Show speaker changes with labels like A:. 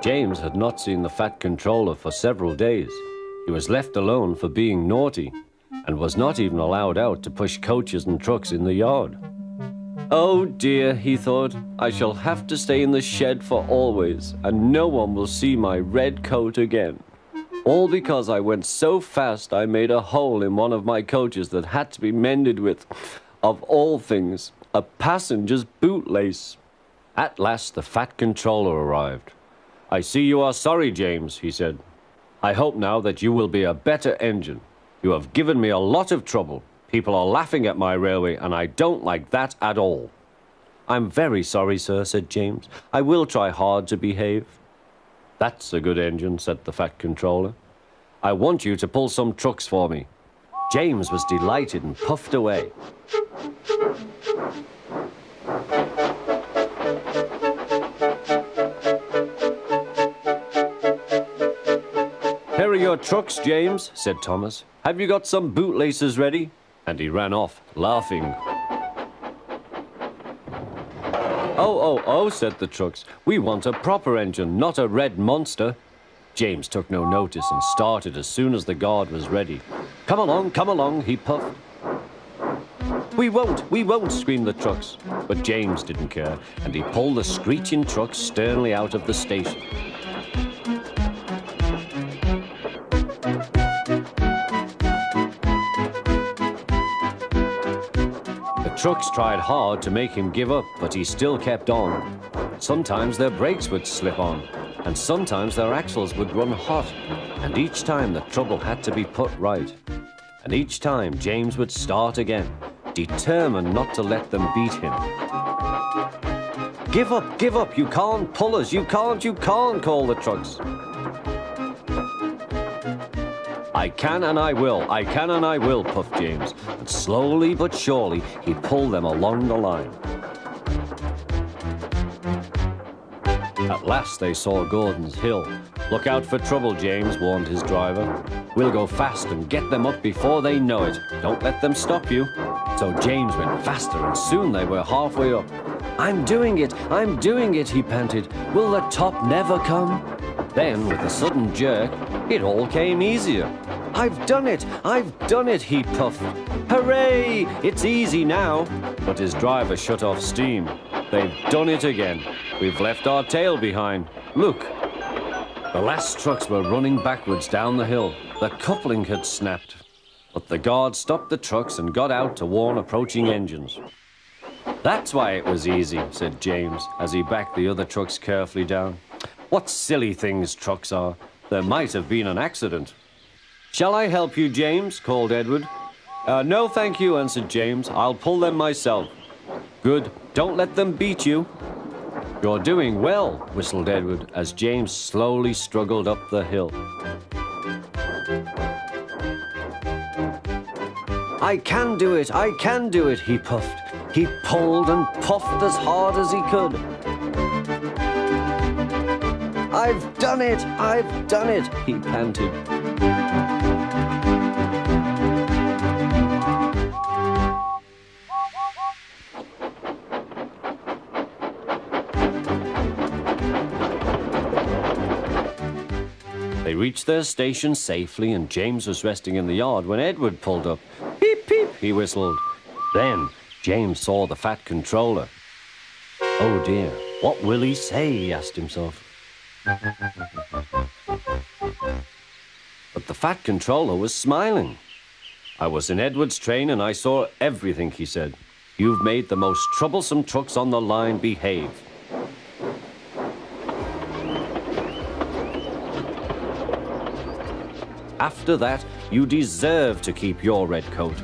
A: James had not seen the Fat Controller for several days. He was left alone for being naughty and was not even allowed out to push coaches and trucks in the yard. Oh dear, he thought, I shall have to stay in the shed for always, and no one will see my red coat again. All because I went so fast I made a hole in one of my coaches that had to be mended with, of all things, a passenger's bootlace. At last the Fat Controller arrived. I see you are sorry, James, he said. I hope now that you will be a better engine. You have given me a lot of trouble. People are laughing at my railway, and I don't like that at all. I'm very sorry, sir, said James. I will try hard to behave. That's a good engine, said the Fat Controller. I want you to pull some trucks for me. James was delighted and puffed away. Here are your trucks, James, said Thomas. Have you got some bootlaces ready? And he ran off, laughing. Oh, said the trucks. We want a proper engine, not a red monster. James took no notice and started as soon as the guard was ready. Come along, he puffed. We won't, screamed the trucks. But James didn't care, and he pulled the screeching trucks sternly out of the station. The trucks tried hard to make him give up, but he still kept on. Sometimes their brakes would slip on, and sometimes their axles would run hot, and each time the trouble had to be put right. And each time James would start again, determined not to let them beat him. Give up, you can't pull us, you can't, called the trucks. I can and I will, puffed James, and slowly but surely he pulled them along the line. At last they saw Gordon's Hill. Look out for trouble, James, warned his driver. We'll go fast and get them up before they know it. Don't let them stop you. So James went faster, and soon they were halfway up. I'm doing it, he panted. Will the top never come? Then, with a sudden jerk, it all came easier. I've done it, he puffed. Hooray! It's easy now. But his driver shut off steam. They've done it again. We've left our tail behind. Look. The last trucks were running backwards down the hill. The coupling had snapped. But the guard stopped the trucks and got out to warn approaching engines. That's why it was easy, said James, as he backed the other trucks carefully down. What silly things trucks are. There might have been an accident. Shall I help you, James? Called Edward. No, thank you, answered James. I'll pull them myself. Good. Don't let them beat you. You're doing well, whistled Edward, as James slowly struggled up the hill. I can do it, he puffed. He pulled and puffed as hard as he could. I've done it, he panted. They reached their station safely, and James was resting in the yard when Edward pulled up. Peep, peep, he whistled. Then James saw the Fat Controller. Oh dear, what will he say, he asked himself. But the Fat Controller was smiling. I was in Edward's train and I saw everything, he said. You've made the most troublesome trucks on the line behave. After that, you deserve to keep your red coat.